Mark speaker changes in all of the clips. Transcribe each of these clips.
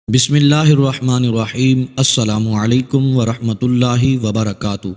Speaker 1: بسم اللہ الرحمن الرحیم۔ السلام علیکم ورحمۃ اللہ وبرکاتہ۔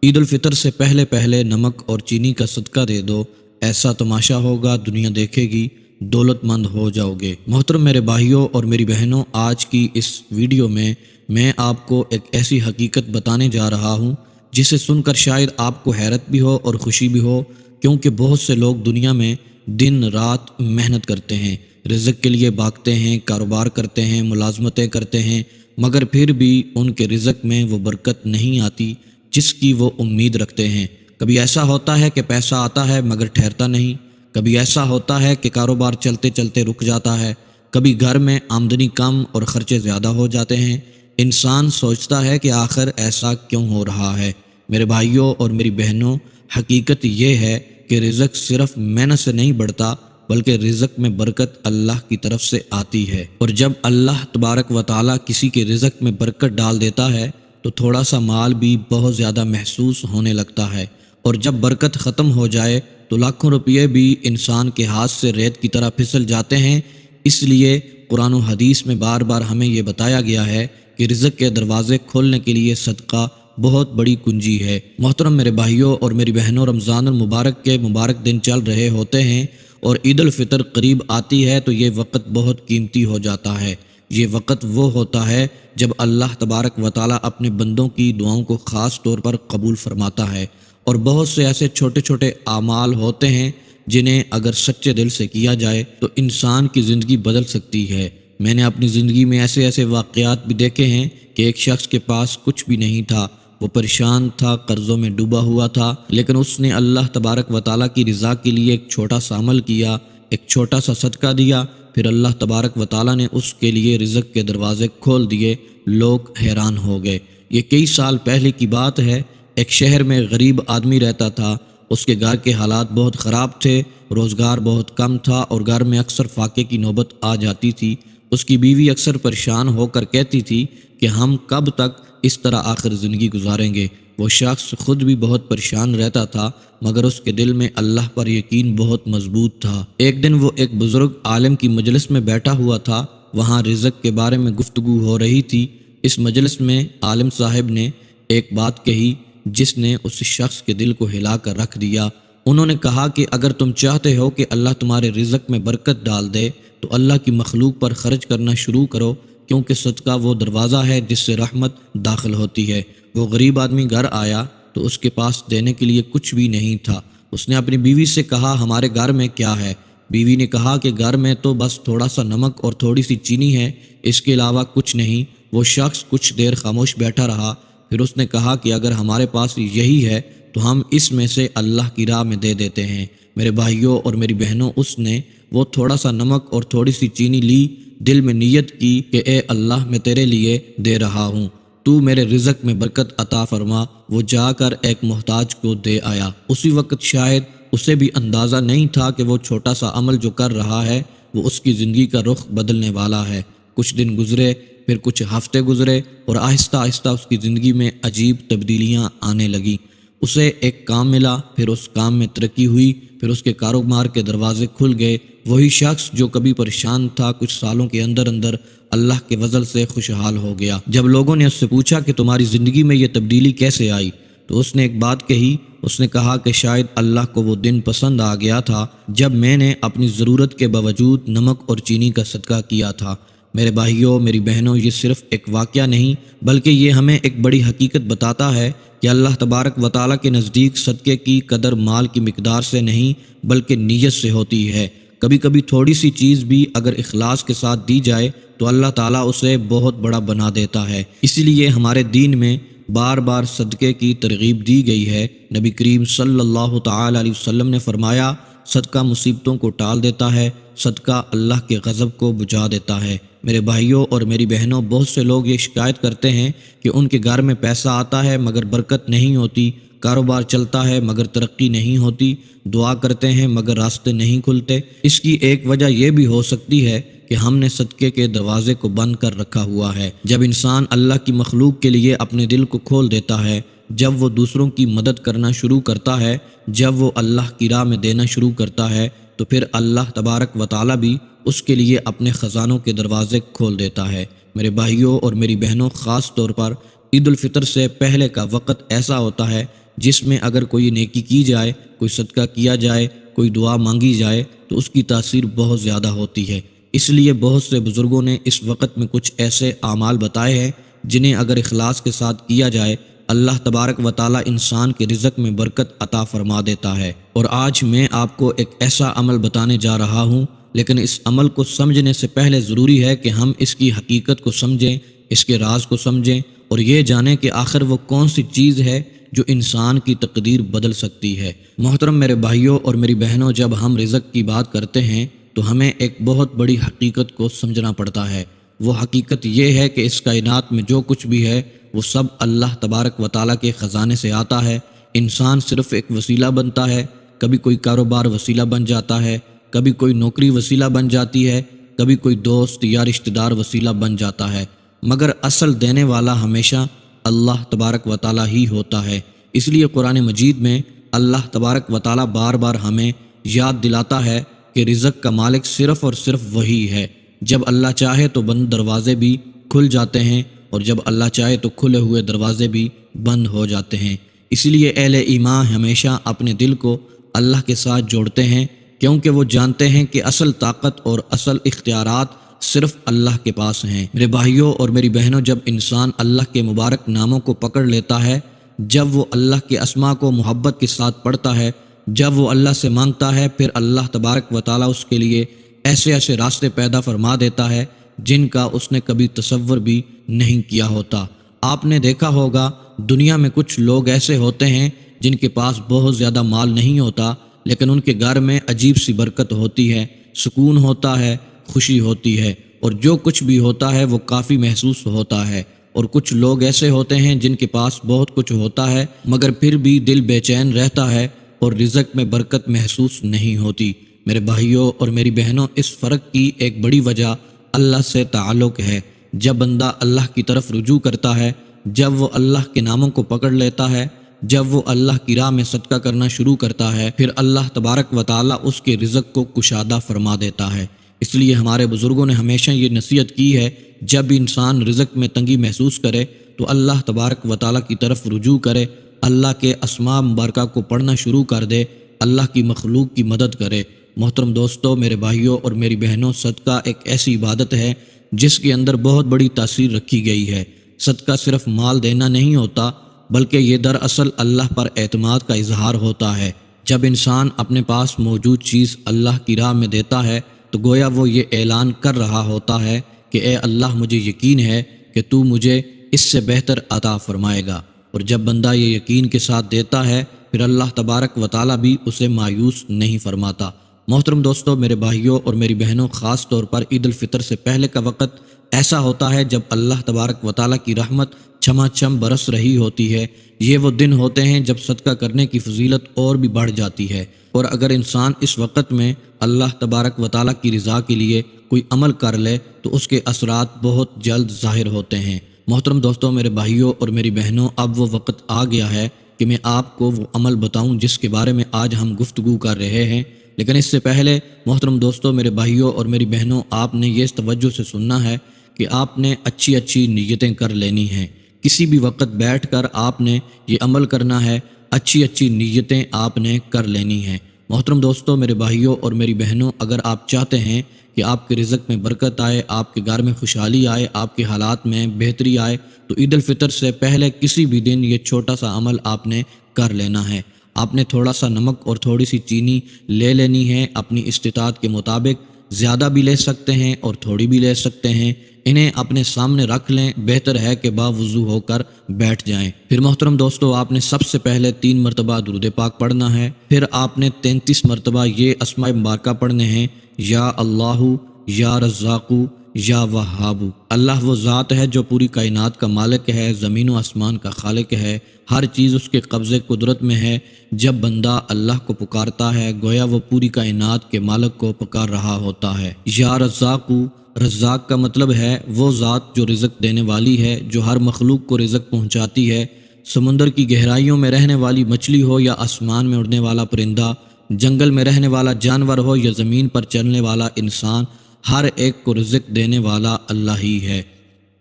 Speaker 1: عید الفطر سے پہلے پہلے نمک اور چینی کا صدقہ دے دو، ایسا تماشا ہوگا دنیا دیکھے گی، دولت مند ہو جاؤ گے۔ محترم میرے بھائیوں اور میری بہنوں، آج کی اس ویڈیو میں آپ کو ایک ایسی حقیقت بتانے جا رہا ہوں جسے سن کر شاید آپ کو حیرت بھی ہو اور خوشی بھی ہو، کیونکہ بہت سے لوگ دنیا میں دن رات محنت کرتے ہیں، رزق کے لیے بھاگتے ہیں، کاروبار کرتے ہیں، ملازمتیں کرتے ہیں، مگر پھر بھی ان کے رزق میں وہ برکت نہیں آتی جس کی وہ امید رکھتے ہیں۔ کبھی ایسا ہوتا ہے کہ پیسہ آتا ہے مگر ٹھہرتا نہیں، کبھی ایسا ہوتا ہے کہ کاروبار چلتے چلتے رک جاتا ہے، کبھی گھر میں آمدنی کم اور خرچے زیادہ ہو جاتے ہیں۔ انسان سوچتا ہے کہ آخر ایسا کیوں ہو رہا ہے؟ میرے بھائیوں اور میری بہنوں، حقیقت یہ ہے کہ رزق صرف محنت سے نہیں بڑھتا، بلکہ رزق میں برکت اللہ کی طرف سے آتی ہے، اور جب اللہ تبارک و تعالیٰ کسی کے رزق میں برکت ڈال دیتا ہے تو تھوڑا سا مال بھی بہت زیادہ محسوس ہونے لگتا ہے، اور جب برکت ختم ہو جائے تو لاکھوں روپیے بھی انسان کے ہاتھ سے ریت کی طرح پھسل جاتے ہیں۔ اس لیے قرآن و حدیث میں بار بار ہمیں یہ بتایا گیا ہے کہ رزق کے دروازے کھولنے کے لیے صدقہ بہت بڑی کنجی ہے۔ محترم میرے بھائیوں اور میری بہنوں، رمضان المبارک کے مبارک دن چل رہے ہوتے ہیں اور عید الفطر قریب آتی ہے تو یہ وقت بہت قیمتی ہو جاتا ہے۔ یہ وقت وہ ہوتا ہے جب اللہ تبارک و تعالیٰ اپنے بندوں کی دعاؤں کو خاص طور پر قبول فرماتا ہے، اور بہت سے ایسے چھوٹے چھوٹے اعمال ہوتے ہیں جنہیں اگر سچے دل سے کیا جائے تو انسان کی زندگی بدل سکتی ہے۔ میں نے اپنی زندگی میں ایسے واقعات بھی دیکھے ہیں کہ ایک شخص کے پاس کچھ بھی نہیں تھا، وہ پریشان تھا، قرضوں میں ڈوبا ہوا تھا، لیکن اس نے اللہ تبارک و تعالیٰ کی رضا کے لیے ایک چھوٹا سا عمل کیا، ایک چھوٹا سا صدقہ دیا، پھر اللہ تبارک و تعالیٰ نے اس کے لیے رزق کے دروازے کھول دیے۔ لوگ حیران ہو گئے۔ یہ کئی سال پہلے کی بات ہے۔ ایک شہر میں غریب آدمی رہتا تھا، اس کے گھر کے حالات بہت خراب تھے، روزگار بہت کم تھا اور گھر میں اکثر فاقے کی نوبت آ جاتی تھی۔ اس کی بیوی اکثر پریشان ہو کر کہتی تھی کہ ہم کب تک اس طرح آخر زندگی گزاریں گے۔ وہ شخص خود بھی بہت پریشان رہتا تھا، مگر اس کے دل میں اللہ پر یقین بہت مضبوط تھا۔ ایک دن وہ ایک بزرگ عالم کی مجلس میں بیٹھا ہوا تھا، وہاں رزق کے بارے میں گفتگو ہو رہی تھی۔ اس مجلس میں عالم صاحب نے ایک بات کہی جس نے اس شخص کے دل کو ہلا کر رکھ دیا۔ انہوں نے کہا کہ اگر تم چاہتے ہو کہ اللہ تمہارے رزق میں برکت ڈال دے تو اللہ کی مخلوق پر خرچ کرنا شروع کرو، کیونکہ صدقہ وہ دروازہ ہے جس سے رحمت داخل ہوتی ہے۔ وہ غریب آدمی گھر آیا تو اس کے پاس دینے کے لیے کچھ بھی نہیں تھا۔ اس نے اپنی بیوی سے کہا، ہمارے گھر میں کیا ہے؟ بیوی نے کہا کہ گھر میں تو بس تھوڑا سا نمک اور تھوڑی سی چینی ہے، اس کے علاوہ کچھ نہیں۔ وہ شخص کچھ دیر خاموش بیٹھا رہا، پھر اس نے کہا کہ اگر ہمارے پاس یہی ہے تو ہم اس میں سے اللہ کی راہ میں دے دیتے ہیں۔ میرے بھائیوں اور میری بہنوں، اس نے وہ تھوڑا سا نمک اور تھوڑی سی چینی لی، دل میں نیت کی کہ اے اللہ، میں تیرے لیے دے رہا ہوں، تو میرے رزق میں برکت عطا فرما۔ وہ جا کر ایک محتاج کو دے آیا۔ اسی وقت شاید اسے بھی اندازہ نہیں تھا کہ وہ چھوٹا سا عمل جو کر رہا ہے وہ اس کی زندگی کا رخ بدلنے والا ہے۔ کچھ دن گزرے، پھر کچھ ہفتے گزرے، اور آہستہ آہستہ اس کی زندگی میں عجیب تبدیلیاں آنے لگیں۔ اسے ایک کام ملا، پھر اس کام میں ترقی ہوئی، پھر اس کے کاروبار کے دروازے کھل گئے۔ وہی شخص جو کبھی پریشان تھا کچھ سالوں کے اندر اندر اللہ کے فضل سے خوشحال ہو گیا۔ جب لوگوں نے اس سے پوچھا کہ تمہاری زندگی میں یہ تبدیلی کیسے آئی تو اس نے ایک بات کہی۔ اس نے کہا کہ شاید اللہ کو وہ دن پسند آ گیا تھا جب میں نے اپنی ضرورت کے باوجود نمک اور چینی کا صدقہ کیا تھا۔ میرے بھائیوں میری بہنوں، یہ صرف ایک واقعہ نہیں بلکہ یہ ہمیں ایک بڑی حقیقت بتاتا ہے کہ اللہ تبارک و تعالیٰ کے نزدیک صدقے کی قدر مال کی مقدار سے نہیں بلکہ نیت سے ہوتی ہے۔ کبھی کبھی تھوڑی سی چیز بھی اگر اخلاص کے ساتھ دی جائے تو اللہ تعالیٰ اسے بہت بڑا بنا دیتا ہے۔ اسی لیے ہمارے دین میں بار بار صدقے کی ترغیب دی گئی ہے۔ نبی کریم صلی اللہ تعالیٰ علیہ وسلم نے فرمایا، صدقہ مصیبتوں کو ٹال دیتا ہے، صدقہ اللہ کے غضب کو بجھا دیتا ہے۔ میرے بھائیوں اور میری بہنوں، بہت سے لوگ یہ شکایت کرتے ہیں کہ ان کے گھر میں پیسہ آتا ہے مگر برکت نہیں ہوتی، کاروبار چلتا ہے مگر ترقی نہیں ہوتی، دعا کرتے ہیں مگر راستے نہیں کھلتے۔ اس کی ایک وجہ یہ بھی ہو سکتی ہے کہ ہم نے صدقے کے دروازے کو بند کر رکھا ہوا ہے۔ جب انسان اللہ کی مخلوق کے لیے اپنے دل کو کھول دیتا ہے، جب وہ دوسروں کی مدد کرنا شروع کرتا ہے، جب وہ اللہ کی راہ میں دینا شروع کرتا ہے، تو پھر اللہ تبارک و تعالیٰ بھی اس کے لیے اپنے خزانوں کے دروازے کھول دیتا ہے۔ میرے بھائیوں اور میری بہنوں، خاص طور پر عید الفطر سے پہلے کا وقت ایسا ہوتا ہے جس میں اگر کوئی نیکی کی جائے، کوئی صدقہ کیا جائے، کوئی دعا مانگی جائے تو اس کی تاثیر بہت زیادہ ہوتی ہے۔ اس لیے بہت سے بزرگوں نے اس وقت میں کچھ ایسے اعمال بتائے ہیں جنہیں اگر اخلاص کے ساتھ کیا جائے، اللہ تبارک و تعالی انسان کے رزق میں برکت عطا فرما دیتا ہے۔ اور آج میں آپ کو ایک ایسا عمل بتانے جا رہا ہوں، لیکن اس عمل کو سمجھنے سے پہلے ضروری ہے کہ ہم اس کی حقیقت کو سمجھیں، اس کے راز کو سمجھیں اور یہ جانیں کہ آخر وہ کون سی چیز ہے جو انسان کی تقدیر بدل سکتی ہے۔ محترم میرے بھائیوں اور میری بہنوں، جب ہم رزق کی بات کرتے ہیں تو ہمیں ایک بہت بڑی حقیقت کو سمجھنا پڑتا ہے۔ وہ حقیقت یہ ہے کہ اس کائنات میں جو کچھ بھی ہے وہ سب اللہ تبارک و تعالیٰ کے خزانے سے آتا ہے۔ انسان صرف ایک وسیلہ بنتا ہے، کبھی کوئی کاروبار وسیلہ بن جاتا ہے، کبھی کوئی نوکری وسیلہ بن جاتی ہے، کبھی کوئی دوست یا رشتہ دار وسیلہ بن جاتا ہے، مگر اصل دینے والا ہمیشہ اللہ تبارک و تعالیٰ ہی ہوتا ہے۔ اس لیے قرآن مجید میں اللہ تبارک و تعالیٰ بار بار ہمیں یاد دلاتا ہے کہ رزق کا مالک صرف اور صرف وہی ہے۔ جب اللہ چاہے تو بند دروازے بھی کھل جاتے ہیں اور جب اللہ چاہے تو کھلے ہوئے دروازے بھی بند ہو جاتے ہیں۔ اس لیے اہل ایمان ہمیشہ اپنے دل کو اللہ کے ساتھ جوڑتے ہیں، کیونکہ وہ جانتے ہیں کہ اصل طاقت اور اصل اختیارات صرف اللہ کے پاس ہیں۔ میرے بھائیوں اور میری بہنوں، جب انسان اللہ کے مبارک ناموں کو پکڑ لیتا ہے، جب وہ اللہ کے اسماء کو محبت کے ساتھ پڑھتا ہے، جب وہ اللہ سے مانگتا ہے، پھر اللہ تبارک و تعالیٰ اس کے لیے ایسے ایسے راستے پیدا فرما دیتا ہے جن کا اس نے کبھی تصور بھی نہیں کیا ہوتا۔ آپ نے دیکھا ہوگا دنیا میں کچھ لوگ ایسے ہوتے ہیں جن کے پاس بہت زیادہ مال نہیں ہوتا، لیکن ان کے گھر میں عجیب سی برکت ہوتی ہے، سکون ہوتا ہے، خوشی ہوتی ہے، اور جو کچھ بھی ہوتا ہے وہ کافی محسوس ہوتا ہے۔ اور کچھ لوگ ایسے ہوتے ہیں جن کے پاس بہت کچھ ہوتا ہے مگر پھر بھی دل بے چین رہتا ہے اور رزق میں برکت محسوس نہیں ہوتی۔ میرے بھائیوں اور میری بہنوں، اس فرق کی ایک بڑی وجہ اللہ سے تعلق ہے۔ جب بندہ اللہ کی طرف رجوع کرتا ہے، جب وہ اللہ کے ناموں کو پکڑ لیتا ہے، جب وہ اللہ کی راہ میں صدقہ کرنا شروع کرتا ہے، پھر اللہ تبارک و تعالیٰ اس کے رزق کو کشادہ فرما دیتا ہے۔ اس لیے ہمارے بزرگوں نے ہمیشہ یہ نصیحت کی ہے، جب بھی انسان رزق میں تنگی محسوس کرے تو اللہ تبارک و تعالیٰ کی طرف رجوع کرے، اللہ کے اسماء مبارکہ کو پڑھنا شروع کر دے، اللہ کی مخلوق کی مدد کرے۔ محترم دوستو، میرے بھائیوں اور میری بہنوں، صدقہ ایک ایسی عبادت ہے جس کے اندر بہت بڑی تاثیر رکھی گئی ہے۔ صدقہ صرف مال دینا نہیں ہوتا، بلکہ یہ دراصل اللہ پر اعتماد کا اظہار ہوتا ہے۔ جب انسان اپنے پاس موجود چیز اللہ کی راہ میں دیتا ہے تو گویا وہ یہ اعلان کر رہا ہوتا ہے کہ اے اللہ، مجھے یقین ہے کہ تو مجھے اس سے بہتر عطا فرمائے گا۔ اور جب بندہ یہ یقین کے ساتھ دیتا ہے، پھر اللہ تبارک و تعالیٰ بھی اسے مایوس نہیں فرماتا۔ محترم دوستو، میرے بھائیوں اور میری بہنوں، خاص طور پر عید الفطر سے پہلے کا وقت ایسا ہوتا ہے جب اللہ تبارک و تعالیٰ کی رحمت چھما چھم برس رہی ہوتی ہے۔ یہ وہ دن ہوتے ہیں جب صدقہ کرنے کی فضیلت اور بھی بڑھ جاتی ہے، اور اگر انسان اس وقت میں اللہ تبارک و تعالیٰ کی رضا کے لیے کوئی عمل کر لے تو اس کے اثرات بہت جلد ظاہر ہوتے ہیں۔ محترم دوستو، میرے بھائیوں اور میری بہنوں، اب وہ وقت آ گیا ہے کہ میں آپ کو وہ عمل بتاؤں جس کے بارے میں آج ہم گفتگو کر رہے ہیں۔ لیکن اس سے پہلے محترم دوستو، میرے بھائیوں اور میری بہنوں، آپ نے یہ توجہ سے سننا ہے کہ آپ نے اچھی اچھی نیتیں کر لینی ہیں۔ کسی بھی وقت بیٹھ کر آپ نے یہ عمل کرنا ہے، اچھی اچھی نیتیں آپ نے کر لینی ہیں۔ محترم دوستو، میرے بھائیوں اور میری بہنوں، اگر آپ چاہتے ہیں کہ آپ کے رزق میں برکت آئے، آپ کے گھر میں خوشحالی آئے، آپ کے حالات میں بہتری آئے، تو عید الفطر سے پہلے کسی بھی دن یہ چھوٹا سا عمل آپ نے کر لینا ہے۔ آپ نے تھوڑا سا نمک اور تھوڑی سی چینی لے لینی ہے، اپنی استطاعت کے مطابق۔ زیادہ بھی لے سکتے ہیں اور تھوڑی بھی لے سکتے ہیں۔ انہیں اپنے سامنے رکھ لیں، بہتر ہے کہ باوضو ہو کر بیٹھ جائیں۔ پھر محترم دوستو، آپ نے سب سے پہلے 3 مرتبہ درود پاک پڑھنا ہے، پھر آپ نے 33 مرتبہ یہ اسماء مبارکہ پڑھنے ہیں، یا اللہ، یا رزاق، یا وہاب۔ اللہ وہ ذات ہے جو پوری کائنات کا مالک ہے، زمین و آسمان کا خالق ہے، ہر چیز اس کے قبضے قدرت میں ہے۔ جب بندہ اللہ کو پکارتا ہے، گویا وہ پوری کائنات کے مالک کو پکار رہا ہوتا ہے۔ یا رزاق، رزاق کا مطلب ہے وہ ذات جو رزق دینے والی ہے، جو ہر مخلوق کو رزق پہنچاتی ہے۔ سمندر کی گہرائیوں میں رہنے والی مچھلی ہو یا آسمان میں اڑنے والا پرندہ، جنگل میں رہنے والا جانور ہو یا زمین پر چلنے والا انسان، ہر ایک کو رزق دینے والا اللہ ہی ہے۔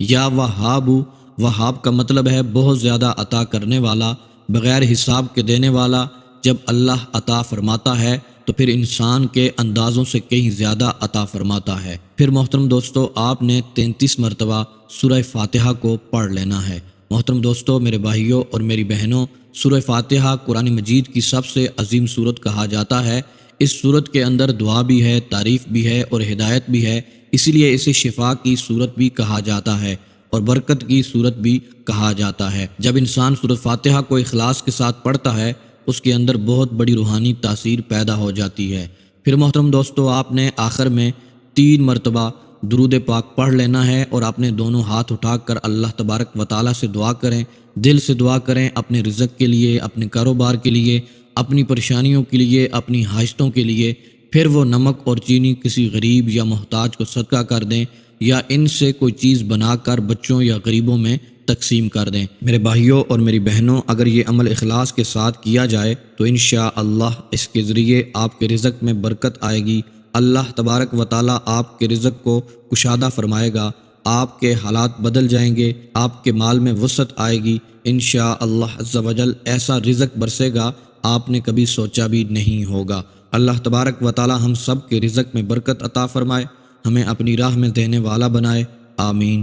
Speaker 1: یا وہاب، وہاب کا مطلب ہے بہت زیادہ عطا کرنے والا، بغیر حساب کے دینے والا۔ جب اللہ عطا فرماتا ہے تو پھر انسان کے اندازوں سے کہیں زیادہ عطا فرماتا ہے۔ پھر محترم دوستو، آپ نے 33 مرتبہ سورہ فاتحہ کو پڑھ لینا ہے۔ محترم دوستو، میرے بھائیوں اور میری بہنوں، سورہ فاتحہ قرآن مجید کی سب سے عظیم سورت کہا جاتا ہے۔ اس سورت کے اندر دعا بھی ہے، تعریف بھی ہے اور ہدایت بھی ہے، اسی لیے اسے شفا کی سورت بھی کہا جاتا ہے اور برکت کی سورت بھی کہا جاتا ہے۔ جب انسان سورۃ فاتحہ کو اخلاص کے ساتھ پڑھتا ہے، اس کے اندر بہت بڑی روحانی تاثیر پیدا ہو جاتی ہے۔ پھر محترم دوستو، آپ نے آخر میں 3 مرتبہ درود پاک پڑھ لینا ہے اور اپنے دونوں ہاتھ اٹھا کر اللہ تبارک و تعالیٰ سے دعا کریں، دل سے دعا کریں، اپنے رزق کے لیے، اپنے کاروبار کے لیے، اپنی پریشانیوں کے لیے، اپنی حاجتوں کے لیے۔ پھر وہ نمک اور چینی کسی غریب یا محتاج کو صدقہ کر دیں یا ان سے کوئی چیز بنا کر بچوں یا غریبوں میں تقسیم کر دیں۔ میرے بھائیوں اور میری بہنوں، اگر یہ عمل اخلاص کے ساتھ کیا جائے تو انشاءاللہ اس کے ذریعے آپ کے رزق میں برکت آئے گی۔ اللہ تبارک و تعالیٰ آپ کے رزق کو کشادہ فرمائے گا، آپ کے حالات بدل جائیں گے، آپ کے مال میں وسعت آئے گی۔ انشاءاللہ عز و جل ایسا رزق برسے گا آپ نے کبھی سوچا بھی نہیں ہوگا۔ اللہ تبارک و تعالیٰ ہم سب کے رزق میں برکت عطا فرمائے، ہمیں اپنی راہ میں دینے والا بنائے، آمین۔